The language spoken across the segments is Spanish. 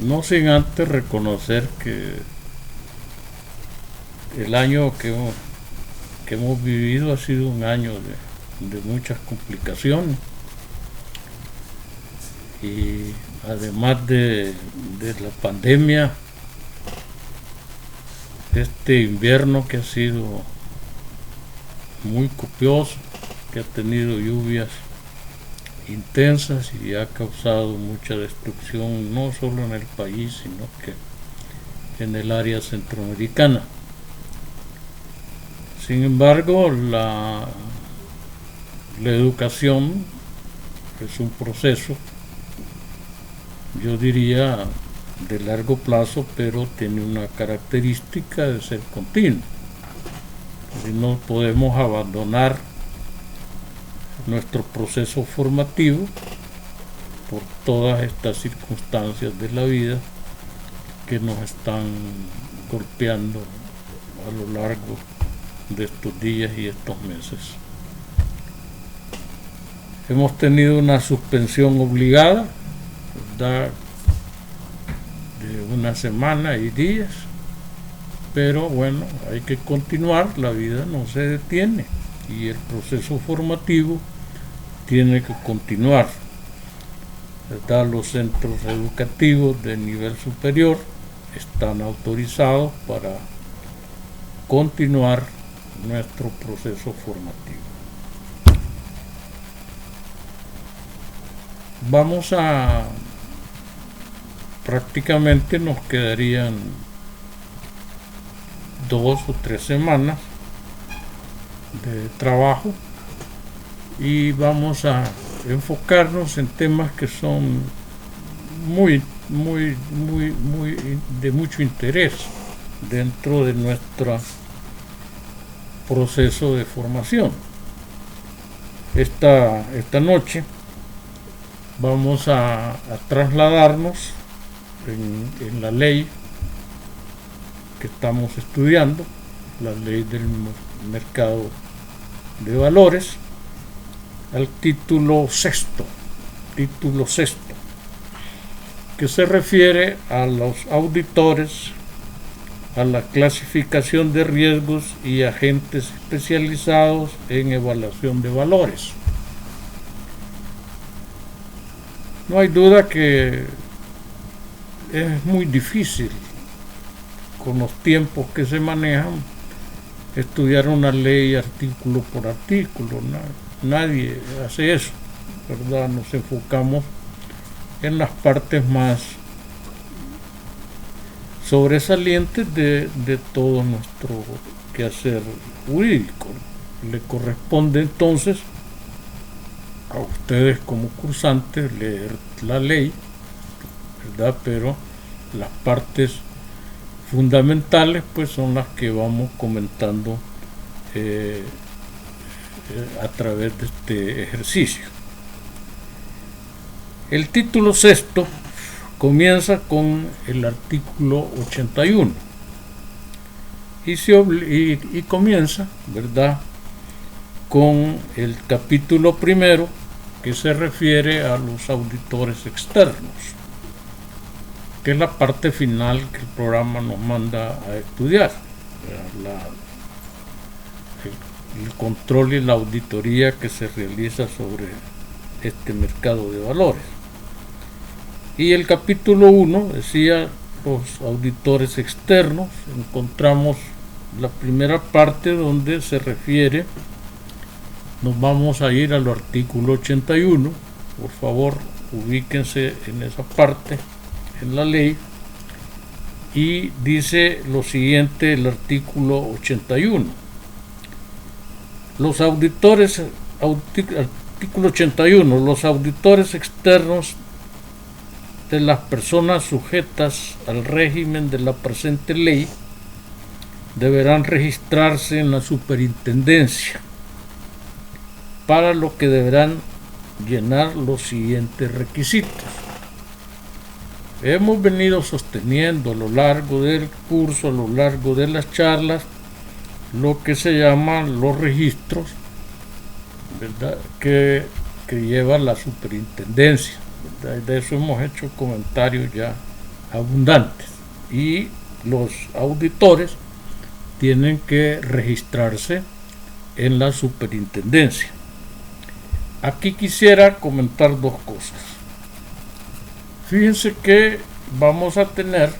no sin antes reconocer que el año que hemos vivido ha sido un año de muchas complicaciones, y además de la pandemia, este invierno que ha sido muy copioso, que ha tenido lluvias intensas y ha causado mucha destrucción, no solo en el país, sino que en el área centroamericana. Sin embargo, la educación es un proceso, yo diría, de largo plazo, pero tiene una característica de ser continuo. Y no podemos abandonar nuestro proceso formativo por todas estas circunstancias de la vida que nos están golpeando a lo largo de estos días y estos meses. Hemos tenido una suspensión obligada, ¿verdad?, de una semana y días, pero bueno, hay que continuar, la vida no se detiene y el proceso formativo tiene que continuar, ¿verdad? Los centros educativos de nivel superior están autorizados para continuar nuestro proceso formativo. Prácticamente nos quedarían 2 o 3 semanas de trabajo y vamos a enfocarnos en temas que son muy de mucho interés dentro de nuestro proceso de formación. Esta noche vamos a trasladarnos en la ley que estamos estudiando, la ley del mercado de valores, al título sexto, que se refiere a los auditores, a la clasificación de riesgos y agentes especializados en evaluación de valores. No hay duda que es muy difícil, con los tiempos que se manejan, estudiar una ley artículo por artículo. Nadie hace eso, ¿verdad? Nos enfocamos en las partes más sobresalientes de todo nuestro quehacer jurídico. Le corresponde entonces a ustedes como cursantes leer la ley, ¿verdad? Pero las partes fundamentales pues son las que vamos comentando a través de este ejercicio. El título sexto comienza con el artículo 81 y comienza, ¿verdad?, con el capítulo primero, que se refiere a los auditores externos, que es la parte final que el programa nos manda a estudiar, el control y la auditoría que se realiza sobre este mercado de valores. Y el capítulo 1 decía los auditores externos. Encontramos la primera parte donde se refiere, nos vamos a ir al artículo 81, por favor ubíquense en esa parte en la ley, y dice lo siguiente el artículo 81. Los auditores, artículo 81, los auditores externos de las personas sujetas al régimen de la presente ley deberán registrarse en la superintendencia, para lo que deberán llenar los siguientes requisitos. Hemos venido sosteniendo a lo largo del curso, a lo largo de las charlas, lo que se llaman los registros, ¿verdad?, que lleva la superintendencia, ¿verdad? De eso hemos hecho comentarios ya abundantes y los auditores tienen que registrarse en la superintendencia. Aquí quisiera comentar dos cosas. Fíjense que vamos a tener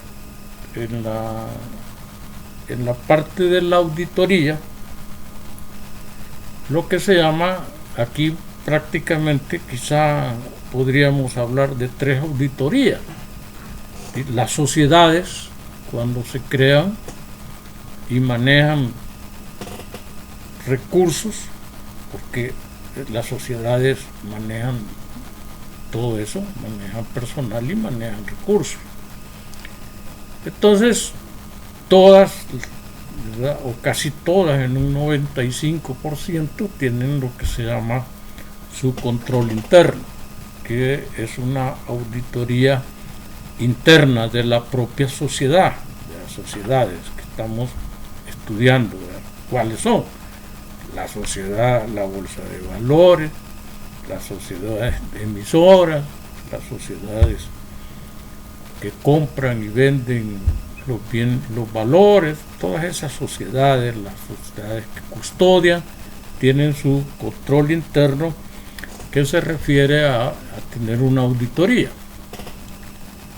en la parte de la auditoría lo que se llama, aquí prácticamente quizá podríamos hablar de tres auditorías. Las sociedades, cuando se crean y manejan recursos, porque las sociedades manejan todo eso, manejan personal y manejan recursos. Entonces, todas, ¿verdad?, o casi todas, en un 95%, tienen lo que se llama su control interno, que es una auditoría interna de la propia sociedad, de las sociedades que estamos estudiando, ¿verdad?, cuáles son. La sociedad, la bolsa de valores, las sociedades emisoras, las sociedades que compran y venden los valores, todas esas sociedades, las sociedades que custodian, tienen su control interno, que se refiere a tener una auditoría.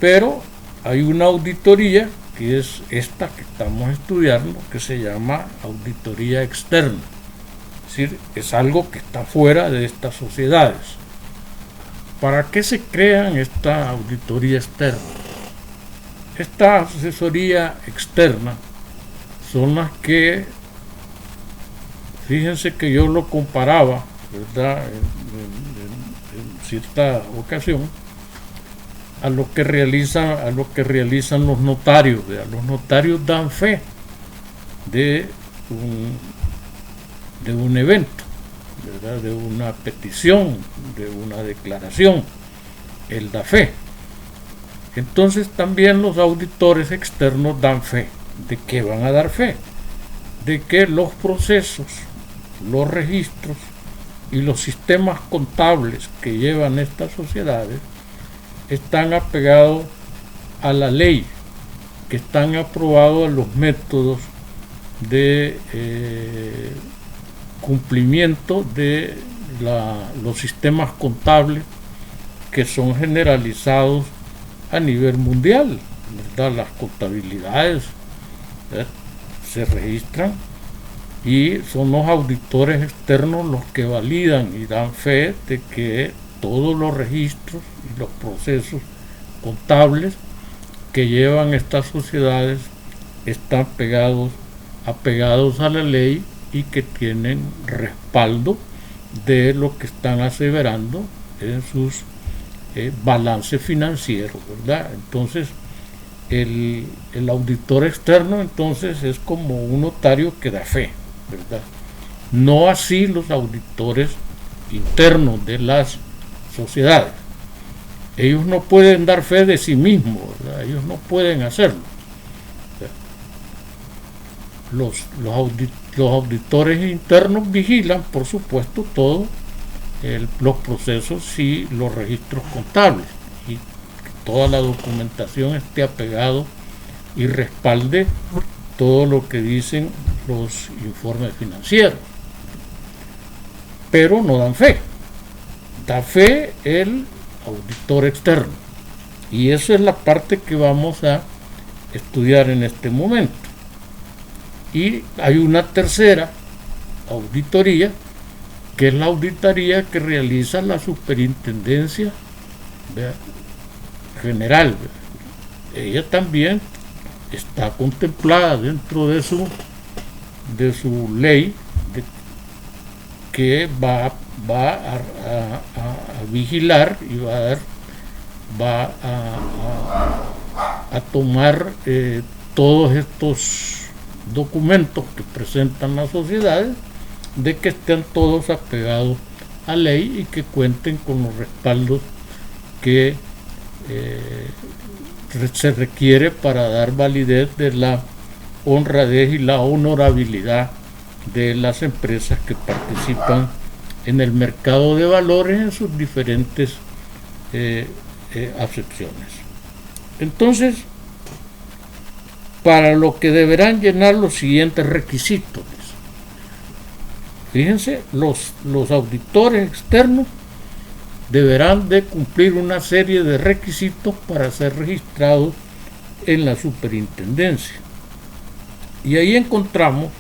Pero hay una auditoría que es esta que estamos estudiando, que se llama auditoría externa. Es decir, es algo que está fuera de estas sociedades. ¿Para qué se crean esta auditoría externa? Esta asesoría externa son las que, fíjense que yo lo comparaba, ¿verdad?, en cierta ocasión, a lo que realizan los notarios. ¿Verdad? Los notarios dan fe de un evento, ¿verdad?, de una petición, de una declaración. Él da fe. Entonces también los auditores externos dan fe. ¿De qué van a dar fe? De que los procesos, los registros y los sistemas contables que llevan estas sociedades están apegados a la ley, que están aprobados a los métodos de cumplimiento de los sistemas contables que son generalizados a nivel mundial, ¿verdad? Las contabilidades, ¿verdad?, se registran y son los auditores externos los que validan y dan fe de que todos los registros y los procesos contables que llevan estas sociedades están apegados a la ley y que tienen respaldo de lo que están aseverando en sus balances financieros, ¿verdad? Entonces, el auditor externo entonces es como un notario que da fe, ¿verdad? No así los auditores internos de las sociedades. Ellos no pueden dar fe de sí mismos, ¿verdad? Ellos no pueden hacerlo. Los auditores internos vigilan, por supuesto, todos los procesos y los registros contables, y que toda la documentación esté apegado y respalde todo lo que dicen los informes financieros. Pero no dan fe. Da fe el auditor externo. Y esa es la parte que vamos a estudiar en este momento. Y hay una tercera auditoría, que es la auditoría que realiza la superintendencia, ¿verdad?, general. ¿Verdad? Ella también está contemplada dentro de su ley, que va a vigilar y va a tomar todos estos documentos que presentan las sociedades, de que estén todos apegados a ley y que cuenten con los respaldos que se requiere para dar validez de la honradez y la honorabilidad de las empresas que participan en el mercado de valores en sus diferentes acepciones. Entonces, para lo que deberán llenar los siguientes requisitos. Fíjense, los auditores externos deberán de cumplir una serie de requisitos para ser registrados en la superintendencia. Y ahí encontramos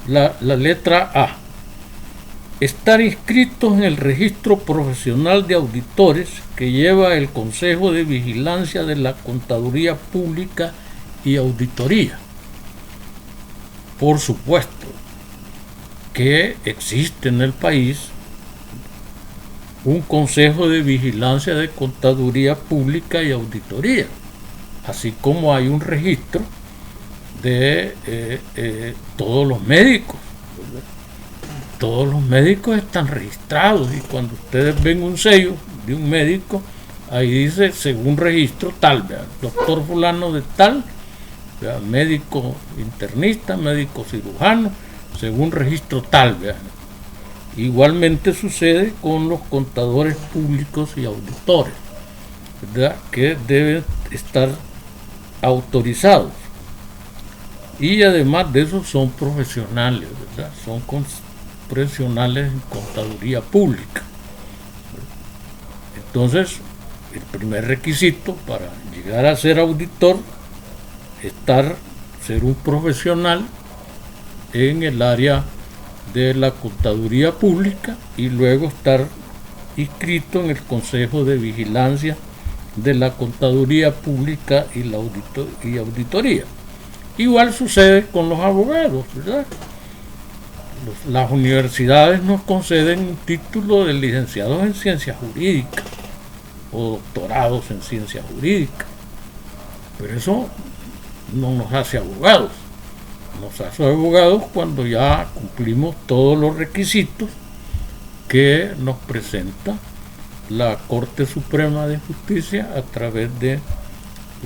la letra A. Estar inscritos en el registro profesional de auditores que lleva el Consejo de Vigilancia de la Contaduría Pública y Auditoría. Por supuesto que existe en el país un Consejo de Vigilancia de Contaduría Pública y Auditoría, así como hay un registro de todos los médicos. Todos los médicos están registrados y cuando ustedes ven un sello de un médico, ahí dice según registro tal, ¿verdad? Doctor fulano de tal, ¿verdad? Médico internista, médico cirujano, según registro tal, ¿verdad? Igualmente sucede con los contadores públicos y auditores, ¿verdad? Que deben estar autorizados. Y además de eso son profesionales, ¿verdad? Son profesionales en contaduría pública. Entonces, el primer requisito para llegar a ser auditor es ser un profesional en el área de la contaduría pública y luego estar inscrito en el Consejo de Vigilancia de la Contaduría Pública y la Auditoría. Igual sucede con los abogados, ¿verdad? Las universidades nos conceden un título de licenciados en ciencias jurídicas o doctorados en ciencias jurídicas, pero eso no nos hace abogados. Nos hace abogados cuando ya cumplimos todos los requisitos que nos presenta la Corte Suprema de Justicia a través de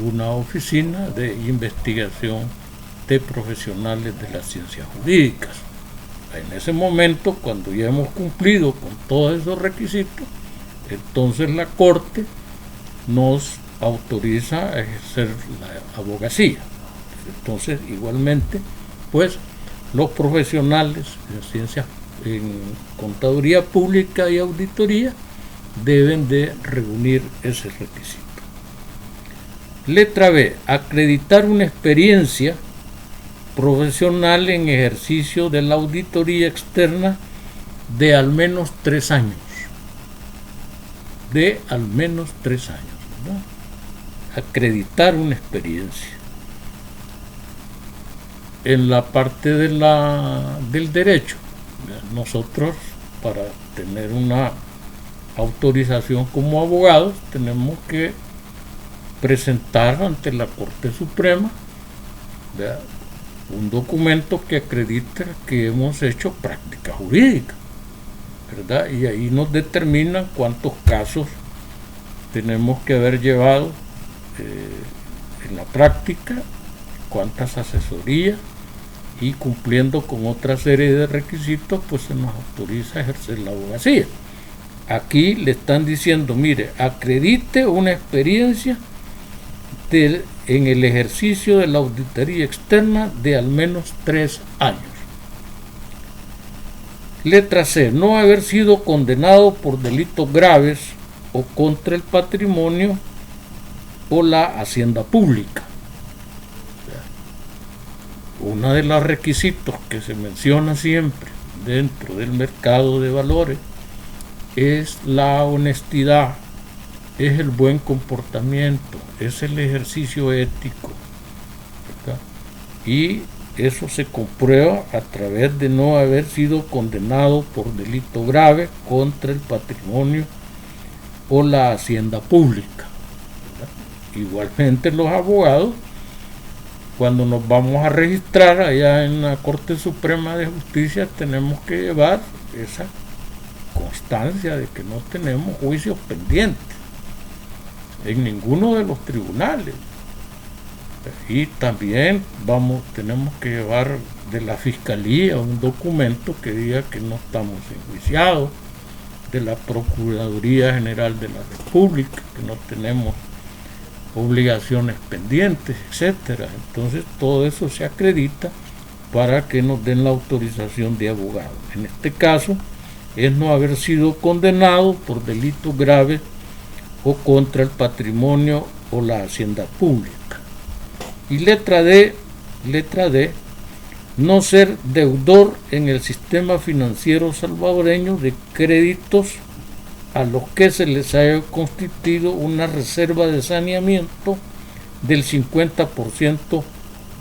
una oficina de investigación de profesionales de las ciencias jurídicas. En ese momento, cuando ya hemos cumplido con todos esos requisitos, entonces la Corte nos autoriza a ejercer la abogacía. Entonces, igualmente, pues los profesionales en contaduría pública y auditoría deben de reunir ese requisito. Letra B. Acreditar una experiencia profesional en ejercicio de la auditoría externa de al menos 3 años. De al menos 3 años, ¿verdad? Acreditar una experiencia. En la parte del derecho, nosotros para tener una autorización como abogados tenemos que presentar ante la Corte Suprema, ¿verdad?, un documento que acredita que hemos hecho práctica jurídica, ¿verdad? Y ahí nos determinan cuántos casos tenemos que haber llevado en la práctica, cuántas asesorías, y cumpliendo con otra serie de requisitos, pues se nos autoriza a ejercer la abogacía. Aquí le están diciendo, mire, acredite una experiencia en el ejercicio de la auditoría externa de al menos 3 años. Letra C. No haber sido condenado por delitos graves o contra el patrimonio o la hacienda pública. Uno de los requisitos que se menciona siempre dentro del mercado de valores es la honestidad, es el buen comportamiento, es el ejercicio ético, ¿verdad? Y eso se comprueba a través de no haber sido condenado por delito grave contra el patrimonio o la hacienda pública, ¿verdad? Igualmente los abogados, cuando nos vamos a registrar allá en la Corte Suprema de Justicia, tenemos que llevar esa constancia de que no tenemos juicios pendientes en ninguno de los tribunales. Y también tenemos que llevar de la Fiscalía un documento que diga que no estamos enjuiciados, de la Procuraduría General de la República, que no tenemos obligaciones pendientes, etcétera. Entonces todo eso se acredita para que nos den la autorización de abogado. En este caso es no haber sido condenado por delitos graves o contra el patrimonio o la hacienda pública. Y letra D, no ser deudor en el sistema financiero salvadoreño de créditos a los que se les haya constituido una reserva de saneamiento del 50%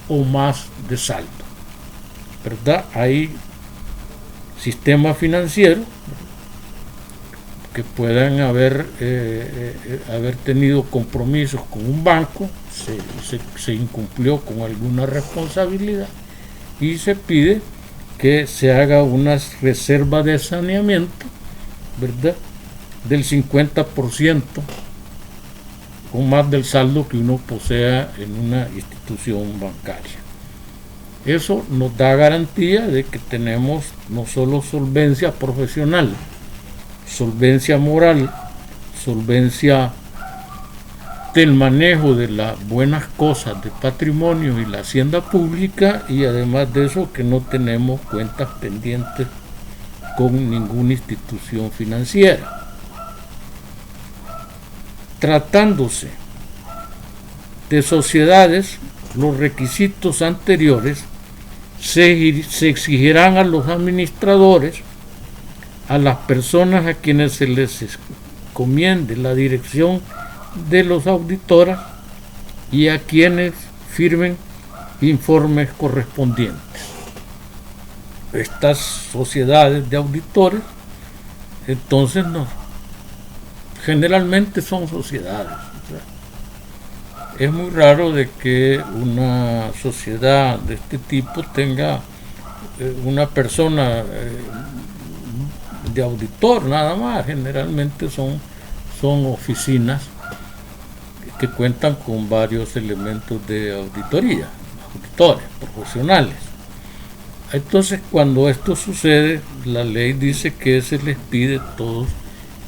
o más de saldo. ¿Verdad? Hay sistemas financieros que puedan haber tenido compromisos con un banco, se incumplió con alguna responsabilidad y se pide que se haga una reserva de saneamiento, ¿verdad?, del 50% o más del saldo que uno posea en una institución bancaria. Eso nos da garantía de que tenemos no solo solvencia profesional, solvencia moral, solvencia del manejo de las buenas cosas de patrimonio y la hacienda pública, y además de eso que no tenemos cuentas pendientes con ninguna institución financiera. Tratándose de sociedades, los requisitos anteriores se exigirán a los administradores, a las personas a quienes se les encomiende la dirección de los auditores y a quienes firmen informes correspondientes. Estas sociedades de auditores, entonces, generalmente son sociedades. Es muy raro de que una sociedad de este tipo tenga una persona de auditor nada más. Generalmente son oficinas que cuentan con varios elementos de auditoría, auditores profesionales. Entonces, cuando esto sucede, la ley dice que se les pide todos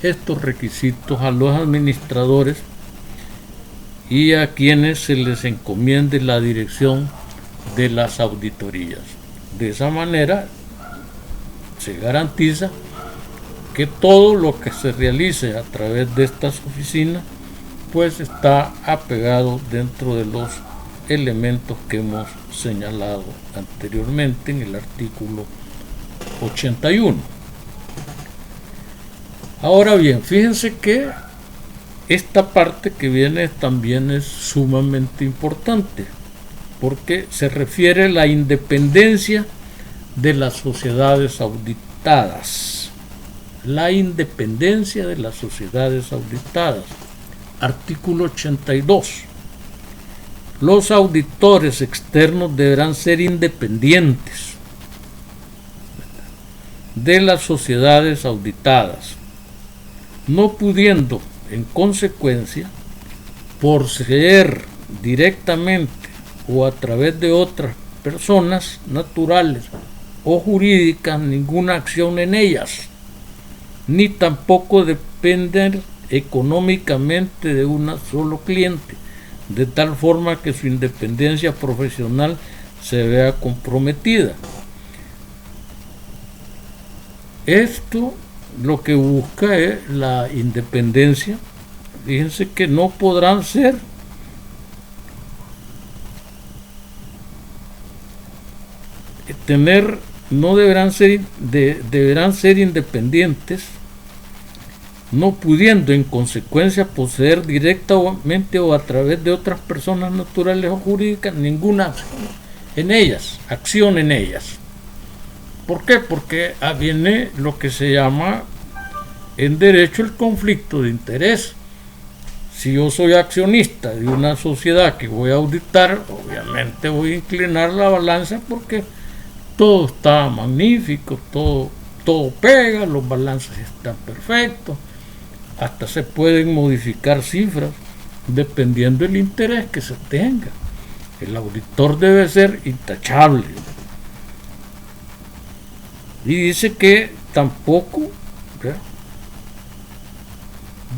estos requisitos a los administradores y a quienes se les encomiende la dirección de las auditorías. De esa manera se garantiza que todo lo que se realice a través de estas oficinas pues está apegado dentro de los elementos que hemos señalado anteriormente en el artículo 81. Ahora bien, fíjense que esta parte que viene también es sumamente importante, porque se refiere a la independencia de las sociedades auditadas. La independencia de las sociedades auditadas. Artículo 82. Los auditores externos deberán ser independientes de las sociedades auditadas, no pudiendo, en consecuencia, poseer directamente o a través de otras personas naturales o jurídicas ninguna acción en ellas, ni tampoco depender económicamente de un solo cliente, de tal forma que su independencia profesional se vea comprometida. Esto lo que busca es la independencia. Fíjense que no podrán ser deberán ser independientes, no pudiendo en consecuencia poseer directamente o a través de otras personas naturales o jurídicas ninguna acción en ellas. ¿Por qué? Porque viene lo que se llama en derecho el conflicto de interés. Si yo soy accionista de una sociedad que voy a auditar, obviamente voy a inclinar la balanza porque todo está magnífico, todo pega, los balances están perfectos, hasta se pueden modificar cifras dependiendo del interés que se tenga. El auditor debe ser intachable. Y dice que tampoco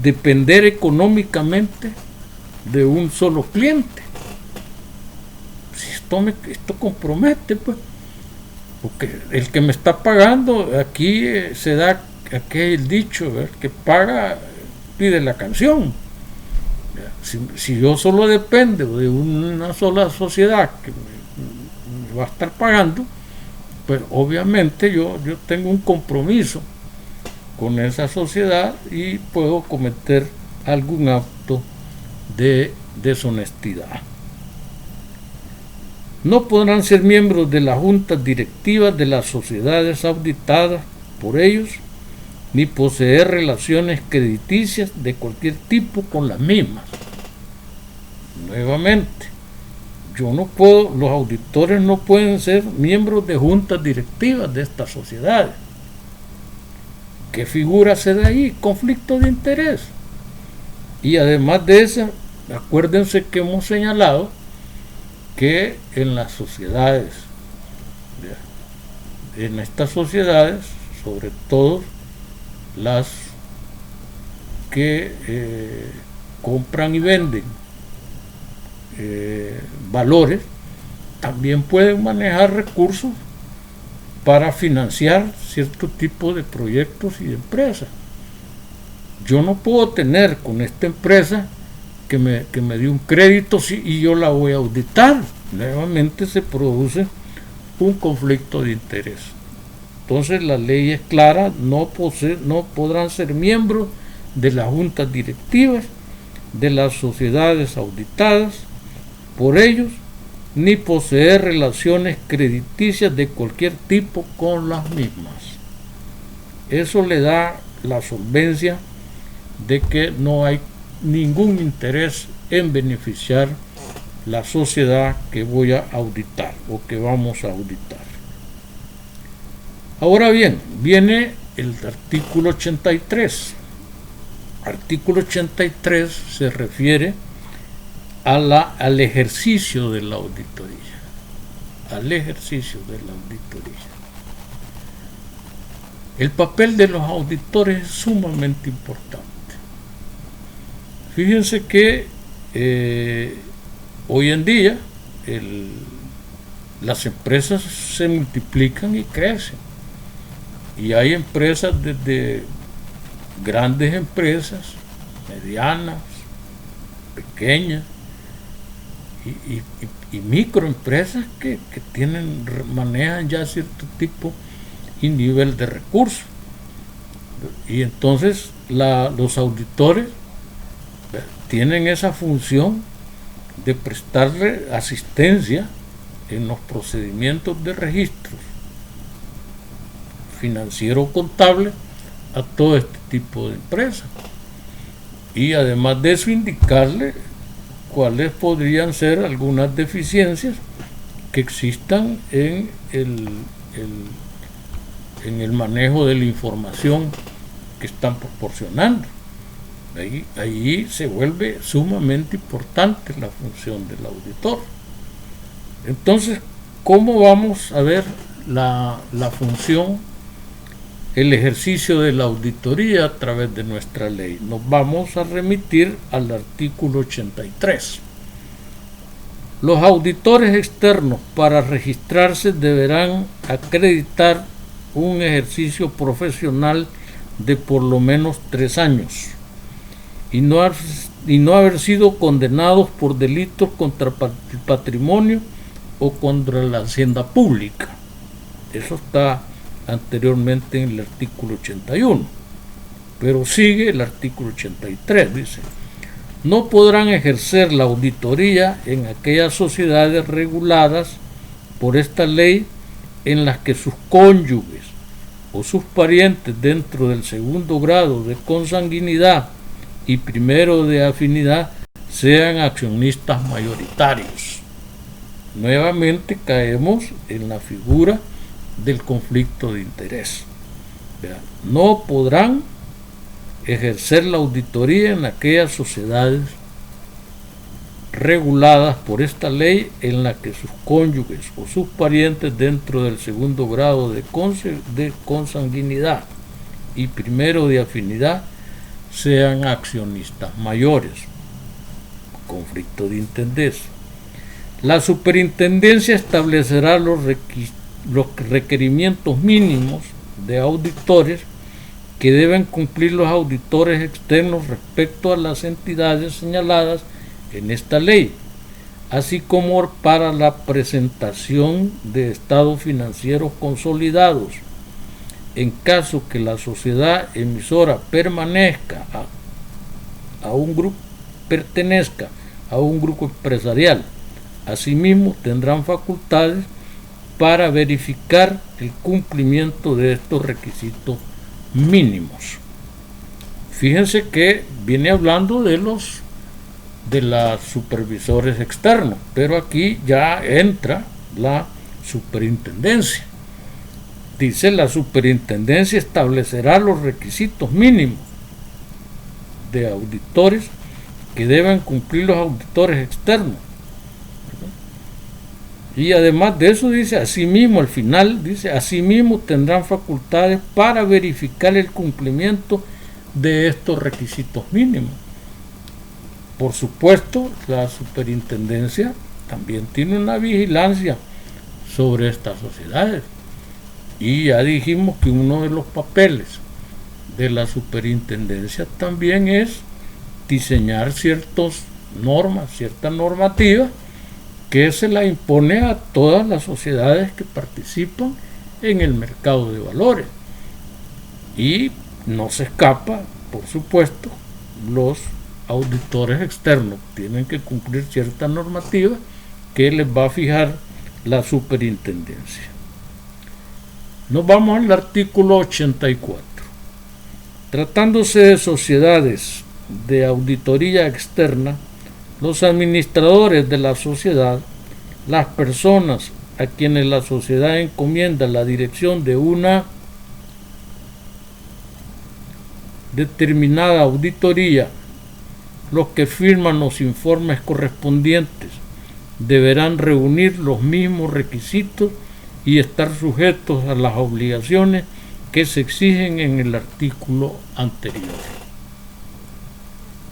depender económicamente de un solo cliente. Si esto compromete, pues, porque el que me está pagando, aquí se da aquel dicho, ¿verdad?, que paga pide la canción. Si yo solo dependo de una sola sociedad que me va a estar pagando, pues obviamente yo tengo un compromiso con esa sociedad y puedo cometer algún acto de deshonestidad. No podrán ser miembros de las juntas directivas de las sociedades auditadas por ellos, ni poseer relaciones crediticias de cualquier tipo con las mismas. Nuevamente, los auditores no pueden ser miembros de juntas directivas de estas sociedades. ¿Qué figura se da ahí? Conflicto de interés. Y además de eso, acuérdense que hemos señalado que en las sociedades, en estas sociedades, sobre todo las que compran y venden valores, también pueden manejar recursos para financiar cierto tipo de proyectos y de empresas. Yo no puedo tener con esta empresa que me dio un crédito y yo la voy a auditar. Nuevamente se produce un conflicto de interés. Entonces la ley es clara, no podrán ser miembros de las juntas directivas de las sociedades auditadas por ellos, ni poseer relaciones crediticias de cualquier tipo con las mismas. Eso le da la solvencia de que no hay ningún interés en beneficiar la sociedad que voy a auditar o que vamos a auditar. Ahora bien, viene el artículo 83. Artículo 83 se refiere al ejercicio de la auditoría. Al ejercicio de la auditoría. El papel de los auditores es sumamente importante. Fíjense que hoy en día las empresas se multiplican y crecen. Y hay empresas desde grandes empresas, medianas, pequeñas y microempresas que manejan ya cierto tipo y nivel de recursos. Y entonces los auditores tienen esa función de prestarle asistencia en los procedimientos de registros financiero-contable a todo este tipo de empresas, y además de eso indicarle cuáles podrían ser algunas deficiencias que existan en el manejo de la información que están proporcionando. Ahí se vuelve sumamente importante la función del auditor. Entonces, ¿cómo vamos a ver la función, el ejercicio de la auditoría a través de nuestra ley? Nos vamos a remitir al artículo 83. Los auditores externos para registrarse deberán acreditar un ejercicio profesional de por lo menos 3 años y no haber sido condenados por delitos contra el patrimonio o contra la hacienda pública. Eso está anteriormente en el artículo 81, pero sigue el artículo 83, dice: no podrán ejercer la auditoría en aquellas sociedades reguladas por esta ley en las que sus cónyuges o sus parientes dentro del segundo grado de consanguinidad y primero de afinidad sean accionistas mayoritarios. Nuevamente caemos en la figura del conflicto de interés. No podrán ejercer la auditoría en aquellas sociedades reguladas por esta ley en la que sus cónyuges o sus parientes dentro del segundo grado de consanguinidad y primero de afinidad sean accionistas mayores. conflicto de intendencia. La superintendencia establecerá los requerimientos mínimos de auditores que deben cumplir los auditores externos respecto a las entidades señaladas en esta ley, así como para la presentación de estados financieros consolidados. En caso que la sociedad emisora pertenezca a un grupo empresarial, asimismo tendrán facultades para verificar el cumplimiento de estos requisitos mínimos. Fíjense que viene hablando de los supervisores externos, pero aquí ya entra la superintendencia. Dice: la superintendencia establecerá los requisitos mínimos de auditores que deben cumplir los auditores externos. Y además de eso dice, asimismo, al final dice, asimismo tendrán facultades para verificar el cumplimiento de estos requisitos mínimos. Por supuesto, la superintendencia también tiene una vigilancia sobre estas sociedades. Y ya dijimos que uno de los papeles de la superintendencia también es diseñar ciertas normas, cierta normativa que se la impone a todas las sociedades que participan en el mercado de valores. Y no se escapa, por supuesto, los auditores externos tienen que cumplir cierta normativa que les va a fijar la superintendencia. Nos vamos al artículo 84. Tratándose de sociedades de auditoría externa, los administradores de la sociedad, las personas a quienes la sociedad encomienda la dirección de una determinada auditoría, los que firman los informes correspondientes deberán reunir los mismos requisitos y estar sujetos a las obligaciones que se exigen en el artículo anterior.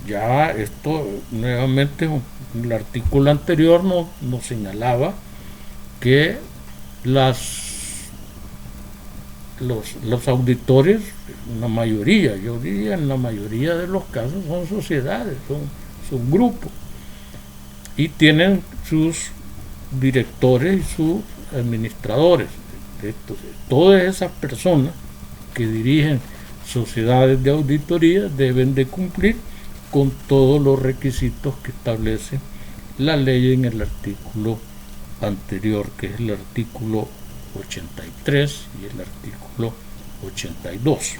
Ya esto nuevamente, el artículo anterior nos señalaba que los auditores, la mayoría, yo diría en la mayoría de los casos, son sociedades, son grupos, y tienen sus directores y sus administradores. Todas esas personas que dirigen sociedades de auditoría deben de cumplir con todos los requisitos que establece la ley en el artículo anterior, que es el artículo 83 y el artículo 82.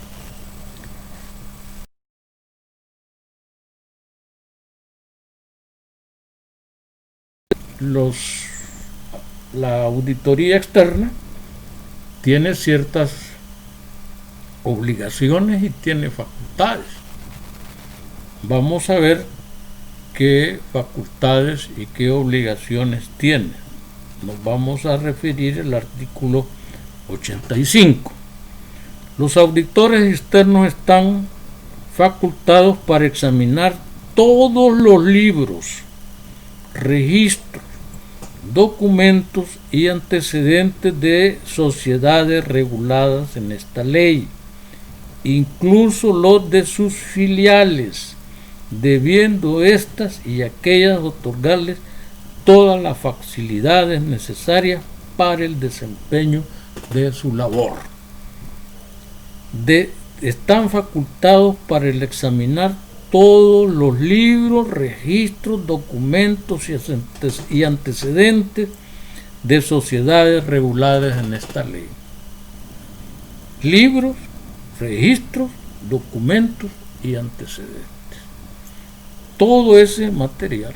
La auditoría externa tiene ciertas obligaciones y tiene facultades. Vamos a ver qué facultades y qué obligaciones tiene. Nos vamos a referir al artículo 85. Los auditores externos están facultados para examinar todos los libros, registros, documentos y antecedentes de sociedades reguladas en esta ley, incluso los de sus filiales, debiendo estas y aquellas otorgarles todas las facilidades necesarias para el desempeño de su labor. Están facultados para examinar todos los libros, registros, documentos y antecedentes de sociedades reguladas en esta ley. Libros, registros, documentos y antecedentes. Todo ese material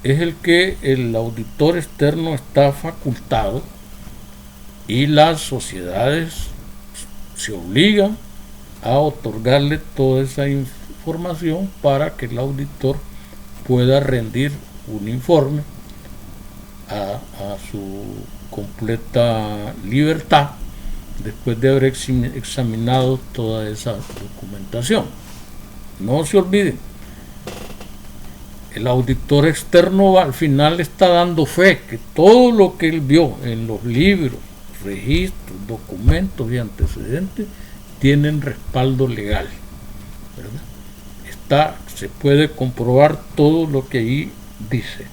es el que el auditor externo está facultado, y las sociedades se obligan a otorgarle toda esa información para que el auditor pueda rendir un informe a su completa libertad después de haber examinado toda esa documentación. No se olviden, el auditor externo al final está dando fe que todo lo que él vio en los libros, registros, documentos y antecedentes tienen respaldo legal, ¿verdad? Se puede comprobar todo lo que ahí dice.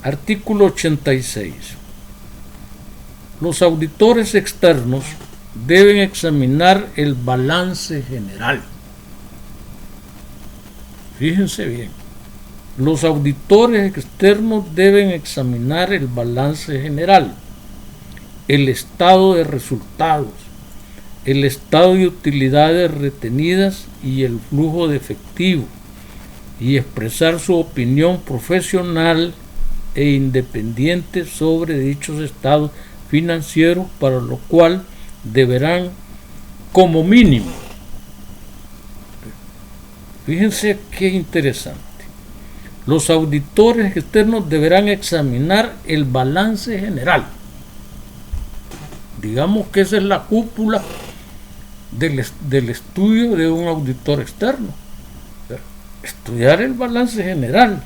Artículo 86. Los auditores externos deben examinar el balance general. Fíjense bien, los auditores externos deben examinar el balance general, el estado de resultados, el estado de utilidades retenidas y el flujo de efectivo, y expresar su opinión profesional e independiente sobre dichos estados financieros, para lo cual deberán, como mínimo, fíjense qué interesante, los auditores externos deberán examinar el balance general. Digamos que esa es la cúpula del estudio de un auditor externo. Estudiar el balance general,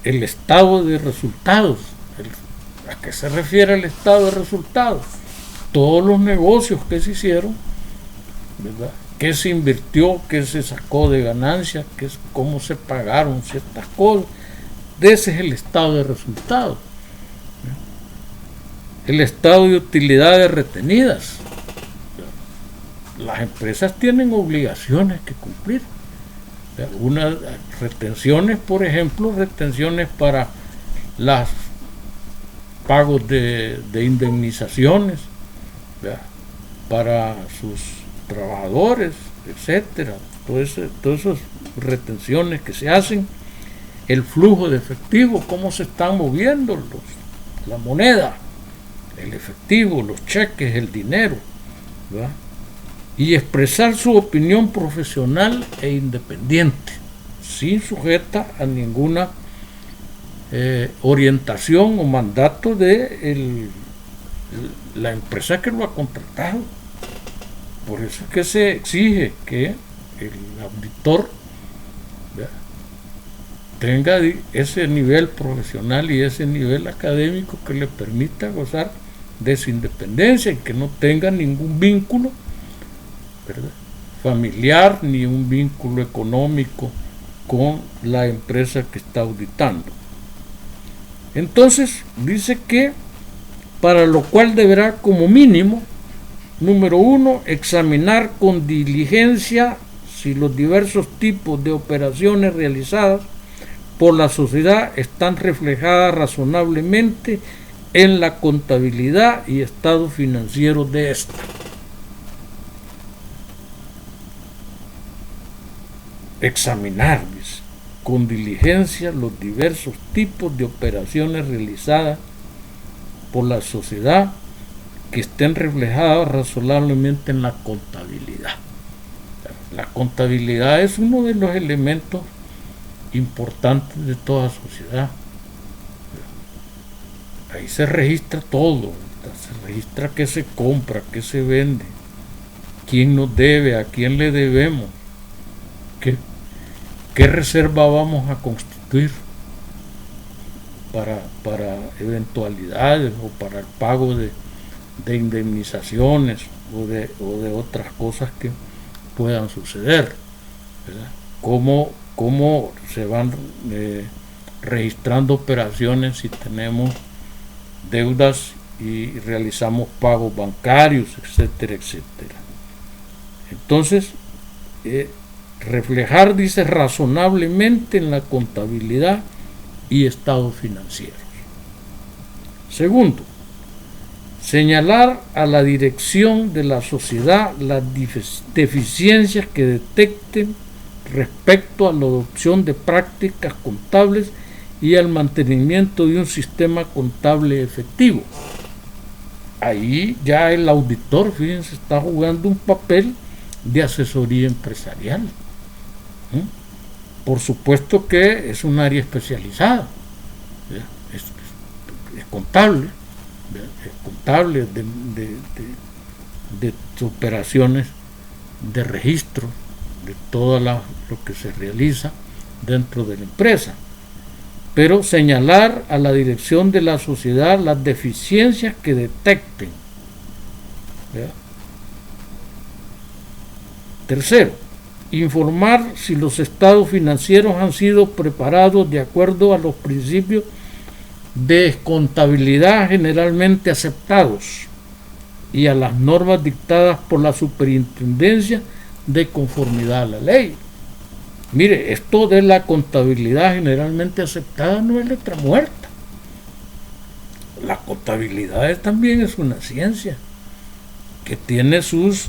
el estado de resultados. ¿A qué se refiere el estado de resultados? Todos los negocios que se hicieron, ¿verdad? Qué se invirtió, qué se sacó de ganancias, cómo se pagaron ciertas cosas. Ese es el estado de resultados. El estado de utilidades retenidas. Las empresas tienen obligaciones que cumplir. Algunas retenciones, por ejemplo, retenciones para los pagos de indemnizaciones, ¿verdad?, para sus trabajadores, etcétera. Todas esas retenciones que se hacen, el flujo de efectivo, cómo se están moviendo la moneda, el efectivo, los cheques, el dinero, ¿verdad?, y expresar su opinión profesional e independiente, sin sujeta a ninguna orientación o mandato de la empresa que lo ha contratado. Por eso es que se exige que el auditor, ¿verdad?, tenga ese nivel profesional y ese nivel académico que le permita gozar de su independencia y que no tenga ningún vínculo, ¿verdad?, familiar ni un vínculo económico con la empresa que está auditando. Entonces dice que para lo cual deberá, como mínimo, número 1, examinar con diligencia si los diversos tipos de operaciones realizadas por la sociedad están reflejadas razonablemente en la contabilidad y estado financiero de esta. Examinar, dice, con diligencia los diversos tipos de operaciones realizadas por la sociedad que estén reflejadas razonablemente en la contabilidad. La contabilidad es uno de los elementos importantes de toda sociedad. Ahí se registra todo, se registra qué se compra, qué se vende, quién nos debe, a quién le debemos, qué reserva vamos a constituir para eventualidades o para el pago de indemnizaciones o de otras cosas que puedan suceder, ¿verdad? Cómo se van registrando operaciones si tenemos deudas y realizamos pagos bancarios, etcétera, etcétera. Entonces, reflejar, dice, razonablemente en la contabilidad y estados financieros. Segundo, señalar a la dirección de la sociedad las deficiencias que detecten respecto a la adopción de prácticas contables y al mantenimiento de un sistema contable efectivo. Ahí ya el auditor, fíjense, está jugando un papel de asesoría empresarial. Por supuesto que es un área especializada, es contable, es contable de operaciones de registro, de todo lo que se realiza dentro de la empresa, pero señalar a la dirección de la sociedad las deficiencias que detecten. ¿Ya? Tercero, informar si los estados financieros han sido preparados de acuerdo a los principios de contabilidad generalmente aceptados y a las normas dictadas por la Superintendencia de conformidad a la ley. Mire, esto de la contabilidad generalmente aceptada no es letra muerta. La contabilidad también es una ciencia que tiene sus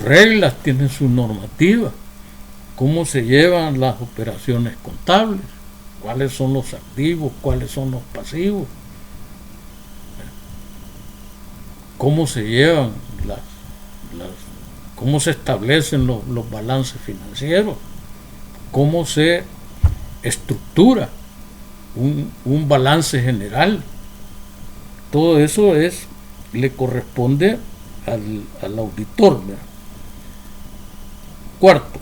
reglas, tiene su normativa, cómo se llevan las operaciones contables, cuáles son los activos, cuáles son los pasivos, cómo se llevan cómo se establecen los balances financieros, cómo se estructura un balance general. Todo eso le corresponde al auditor, ¿verdad? Cuarto,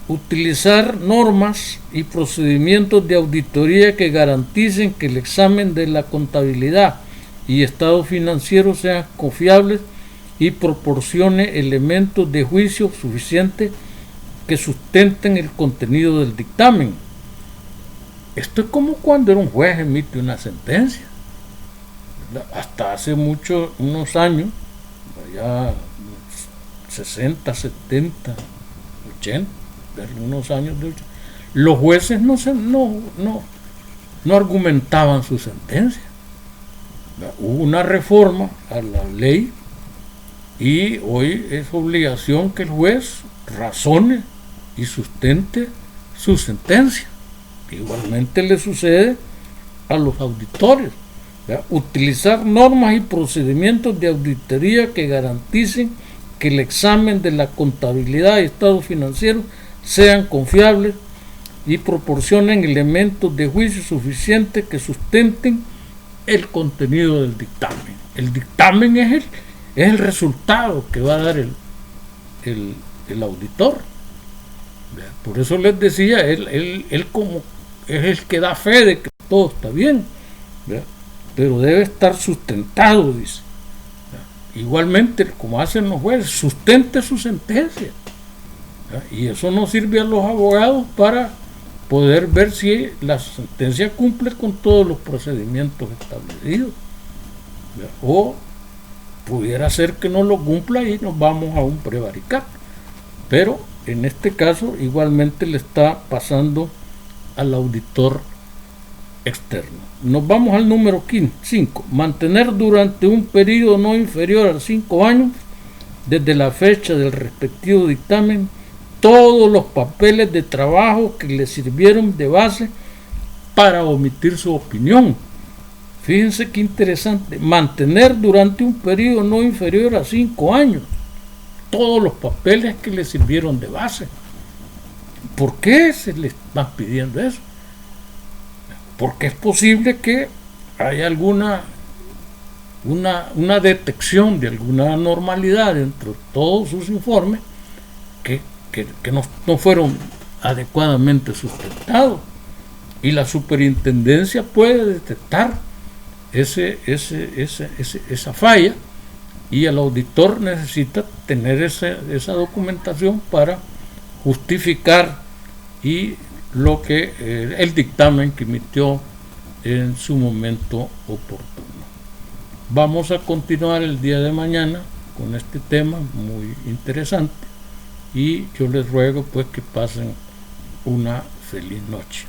utilizar normas y procedimientos de auditoría que garanticen que el examen de la contabilidad y estados financieros sean confiables y proporcione elementos de juicio suficientes que sustenten el contenido del dictamen. Esto es como cuando un juez emite una sentencia. Hasta hace unos años, ya 60, 70, 80, unos años de 80, los jueces no argumentaban su sentencia. Hubo una reforma a la ley y hoy es obligación que el juez razone y sustente su sentencia. Igualmente le sucede a los auditores. Utilizar normas y procedimientos de auditoría que garanticen que el examen de la contabilidad y estados financieros sean confiables y proporcionen elementos de juicio suficientes que sustenten el contenido del dictamen. El dictamen es el resultado que va a dar el auditor. Por eso les decía, él como es el que da fe de que todo está bien, pero debe estar sustentado, dice. Igualmente, como hacen los jueces, sustente su sentencia. Y eso nos sirve a los abogados para poder ver si la sentencia cumple con todos los procedimientos establecidos. O pudiera ser que no lo cumpla y nos vamos a un prevaricato. Pero en este caso igualmente le está pasando al auditor externo. Nos vamos al número 5. Mantener durante un periodo no inferior a 5 años desde la fecha del respectivo dictamen todos los papeles de trabajo que le sirvieron de base para omitir su opinión. Fíjense qué interesante. Mantener durante un periodo no inferior a 5 años todos los papeles que le sirvieron de base. ¿Por qué se le están pidiendo eso? Porque es posible que haya una detección de alguna anormalidad dentro de todos sus informes que no fueron adecuadamente sustentados, y la superintendencia puede detectar esa falla, y el auditor necesita tener esa documentación para justificar y lo que el dictamen que emitió en su momento oportuno. Vamos a continuar el día de mañana con este tema muy interesante y yo les ruego pues que pasen una feliz noche.